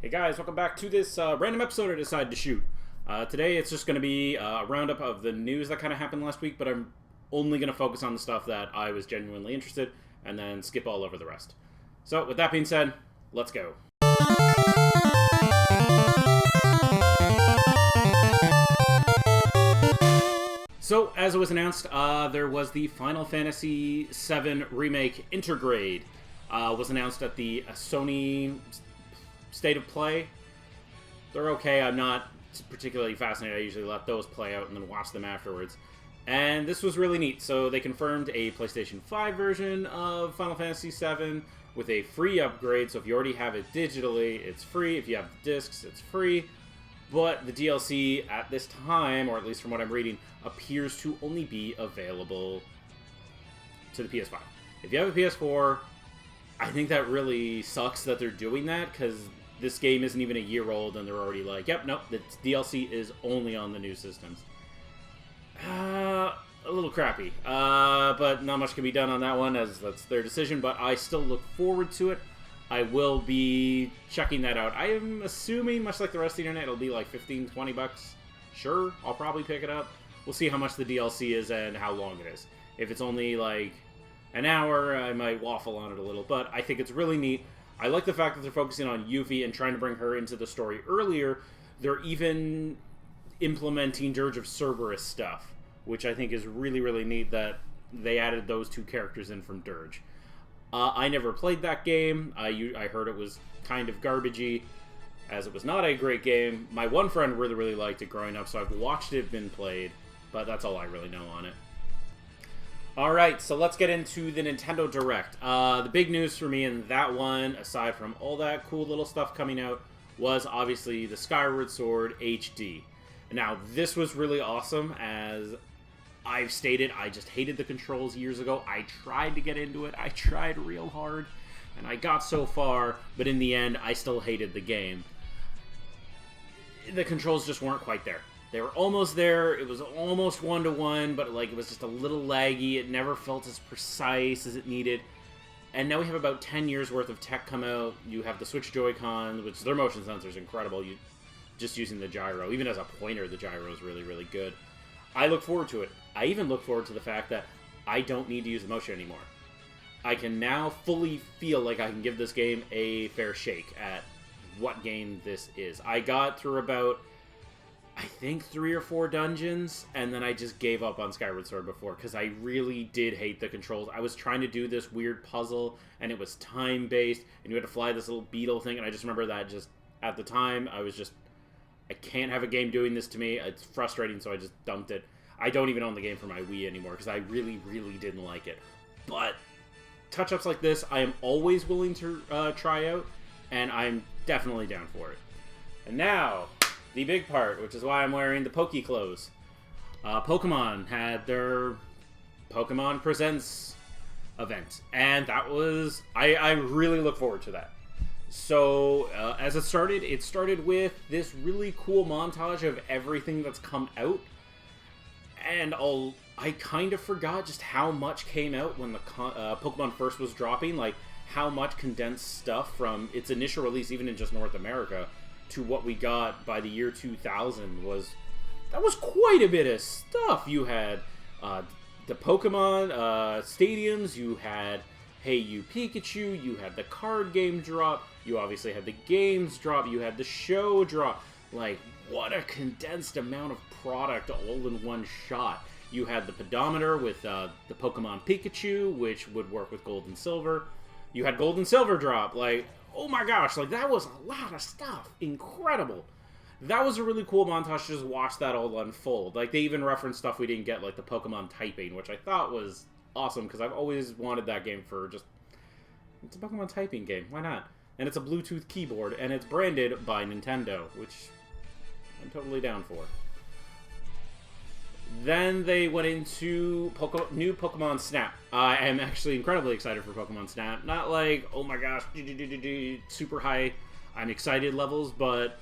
Hey guys, welcome back to this random episode I decided to shoot. Today it's just going to be a roundup of the news that kind of happened last week, but I'm only going to focus on the stuff that I was genuinely interested and then skip all over the rest. So with that being said, let's go. So as it was announced, there was the Final Fantasy VII Remake Intergrade. Was announced at the Sony State of Play. They're okay. I'm not particularly fascinated. I usually let those play out and then watch them afterwards. And this was really neat. So they confirmed a PlayStation 5 version of Final Fantasy VII with a free upgrade. So if you already have it digitally, it's free. If you have the discs, it's free. But the DLC at this time, or at least from what I'm reading, appears to only be available to the PS5. If you have a PS4, I think that really sucks that they're doing that, because this game isn't even a year old and they're already like, yep, nope, the DLC is only on the new systems. A little crappy, but not much can be done on that one, as that's their decision, but I still look forward to it. I will be checking that out. I am assuming, much like the rest of the internet, it'll be like 15, 20 bucks. Sure, I'll probably pick it up. We'll see how much the DLC is and how long it is. If it's only like an hour, I might waffle on it a little, but I think it's really neat. I like the fact that they're focusing on Yuffie and trying to bring her into the story earlier. They're even implementing Dirge of Cerberus stuff, which I think is really, really neat that they added those two characters in from Dirge. I never played that game. I heard it was kind of garbagey, as it was not a great game. My one friend really, really liked it growing up, so I've watched it been played, but that's all I really know on it. Alright, so let's get into the Nintendo Direct. The big news for me in that one, aside from all that cool little stuff coming out, was obviously the Skyward Sword HD. Now, this was really awesome. As I've stated, I just hated the controls years ago. I tried to get into it. I tried real hard, and I got so far, but in the end, I still hated the game. The controls just weren't quite there. They were almost there. It was almost one-to-one, but like it was just a little laggy. It never felt as precise as it needed. And now we have about 10 years worth of tech come out. You have the Switch Joy-Con, which their motion sensor is incredible. You just using the gyro, even as a pointer, the gyro is really, really good. I look forward to it. I even look forward to the fact that I don't need to use the motion anymore. I can now fully feel like I can give this game a fair shake at what game this is. I got through about, I think, 3 or 4 dungeons, and then I just gave up on Skyward Sword before, because I really did hate the controls. I was trying to do this weird puzzle, and it was time-based, and you had to fly this little beetle thing, and I just remember that just, at the time, I can't have a game doing this to me. It's frustrating, so I just dumped it. I don't even own the game for my Wii anymore, because I really, really didn't like it. But touch-ups like this, I am always willing to try out, and I'm definitely down for it. And now, the big part, which is why I'm wearing the Poke clothes. Pokemon had their Pokemon Presents event, and that was... I really look forward to that. So, as it started with this really cool montage of everything that's come out, and I kind of forgot just how much came out when the Pokemon first was dropping, like how much condensed stuff from its initial release, even in just North America, to what we got by the year 2000 was quite a bit of stuff. You had the Pokemon stadiums, you had Hey You Pikachu, you had the card game drop, you obviously had the games drop, you had the show drop. Like, what a condensed amount of product all in one shot. You had the pedometer with the Pokemon Pikachu, which would work with Gold and Silver. You had Gold and Silver drop, like, oh my gosh, like, that was a lot of stuff. Incredible. That was a really cool montage to just watch that all unfold. Like, they even referenced stuff we didn't get, like the Pokemon typing, which I thought was awesome, because I've always wanted that game for just... It's a Pokemon typing game. Why not? And it's a Bluetooth keyboard, and it's branded by Nintendo, which I'm totally down for. Then they went into new Pokemon Snap. I am actually incredibly excited for Pokemon Snap. Not like, oh my gosh, super high, I'm excited levels, but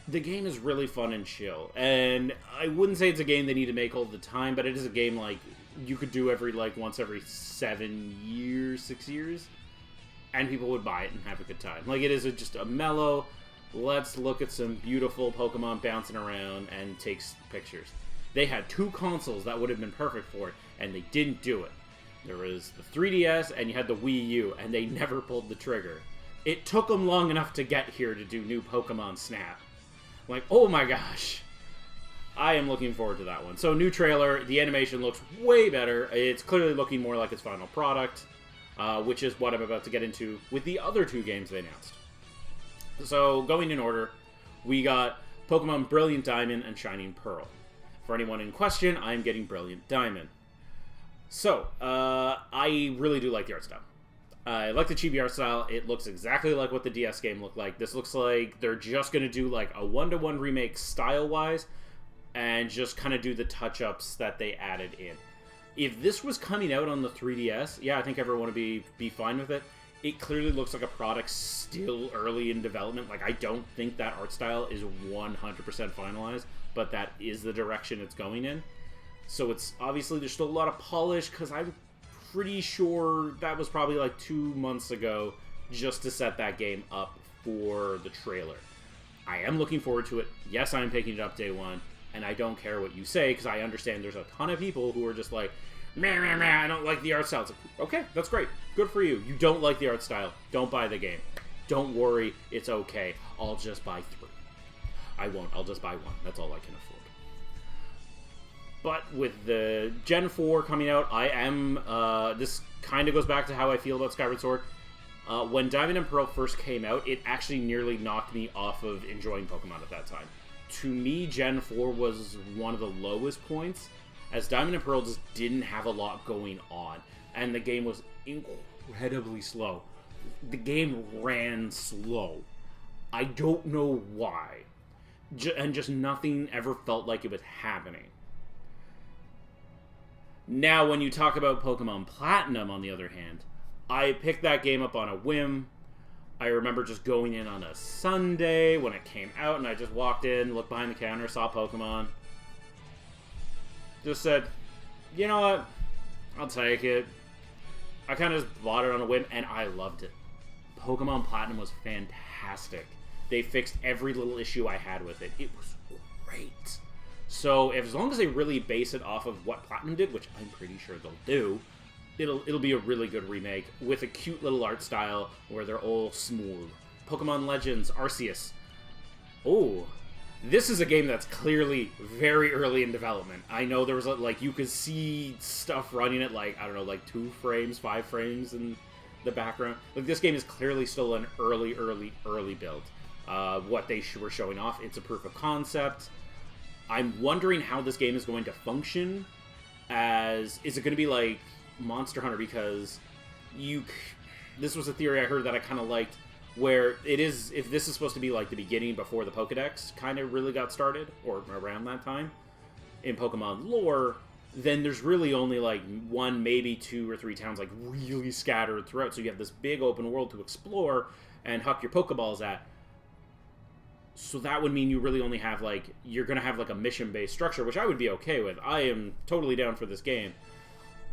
the game is really fun and chill. And I wouldn't say it's a game they need to make all the time, but it is a game like you could do once every 7 years, 6 years. and people would buy it and have a good time. Like, it is just a mellow, let's look at some beautiful Pokemon bouncing around and take pictures. They had 2 consoles that would have been perfect for it, and they didn't do it. There was the 3DS, and you had the Wii U, and they never pulled the trigger. It took them long enough to get here to do new Pokemon Snap. Like, oh my gosh. I am looking forward to that one. So, new trailer. The animation looks way better. It's clearly looking more like its final product, which is what I'm about to get into with the other 2 games they announced. So, going in order, we got Pokemon Brilliant Diamond and Shining Pearl. For anyone in question, I'm getting Brilliant Diamond. So, I really do like the art style. I like the chibi art style. It looks exactly like what the DS game looked like. This looks like they're just going to do like a 1-to-1 remake style-wise and just kind of do the touch-ups that they added in. If this was coming out on the 3DS, yeah, I think everyone would be fine with it. It clearly looks like a product still early in development. Like, I don't think that art style is 100% finalized, but that is the direction it's going in. So it's obviously there's still a lot of polish, because I'm pretty sure that was probably like 2 months ago just to set that game up for the trailer. I am looking forward to it. Yes, I am picking it up day one, and I don't care what you say, because I understand there's a ton of people who are just like, meh, meh, meh, I don't like the art style. It's like, okay, that's great. Good for you. You don't like the art style. Don't buy the game. Don't worry. It's okay. I'll just buy 3. I won't. I'll just buy 1. That's all I can afford. But with the Gen 4 coming out, I am, this kind of goes back to how I feel about Skyward Sword. When Diamond and Pearl first came out, it actually nearly knocked me off of enjoying Pokemon at that time. To me, Gen 4 was one of the lowest points, as Diamond and Pearl just didn't have a lot going on, and the game was incredibly slow. The game ran slow. I don't know why. And just nothing ever felt like it was happening. Now, when you talk about Pokemon Platinum, on the other hand, I picked that game up on a whim. I remember just going in on a Sunday when it came out, and I just walked in, looked behind the counter, saw Pokemon. Just said, you know what? I'll take it. I kind of just bought it on a whim, and I loved it. Pokemon Platinum was fantastic. They fixed every little issue I had with it. It was great. So, as long as they really base it off of what Platinum did, which I'm pretty sure they'll do, it'll be a really good remake with a cute little art style where they're all smooth. Pokemon Legends Arceus. Oh, this is a game that's clearly very early in development. I know there was, like, you could see stuff running at, like, I don't know, like 2 frames, 5 frames in the background. Like, this game is clearly still an early build. What they were showing off, it's a proof of concept. I'm wondering how this game is going to function as... Is it going to be like Monster Hunter? Because this was a theory I heard that I kind of liked, where it is, if this is supposed to be like the beginning before the Pokedex kind of really got started, or around that time, in Pokemon lore, then there's really only like 1, maybe 2 or 3 towns like really scattered throughout, so you have this big open world to explore and huck your Pokeballs at. So that would mean you really only have, like, you're going to have, like, a mission-based structure, which I would be okay with. I am totally down for this game.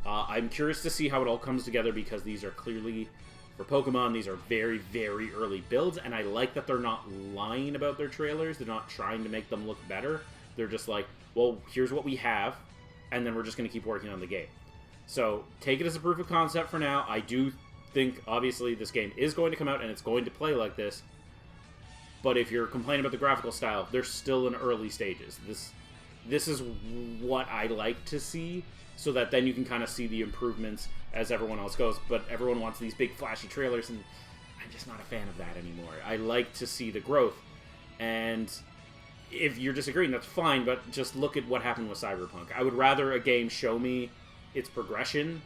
I'm curious to see how it all comes together, because these are clearly, for Pokemon, these are very, very early builds, and I like that they're not lying about their trailers. They're not trying to make them look better. They're just like, well, here's what we have, and then we're just going to keep working on the game. So, take it as a proof of concept for now. I do think, obviously, this game is going to come out, and it's going to play like this. But if you're complaining about the graphical style, they're still in early stages. This is what I like to see, so that then you can kind of see the improvements as everyone else goes. But everyone wants these big flashy trailers, and I'm just not a fan of that anymore. I like to see the growth. And if you're disagreeing, that's fine, but just look at what happened with Cyberpunk. I would rather a game show me its progression,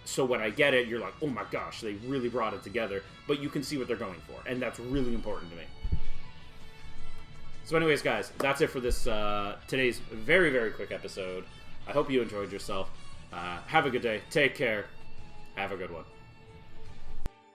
so when I get it, you're like, oh my gosh, they really brought it together. But you can see what they're going for, and that's really important to me. So anyways, guys, that's it for this today's very, very quick episode. I hope you enjoyed yourself. Have a good day. Take care. Have a good one.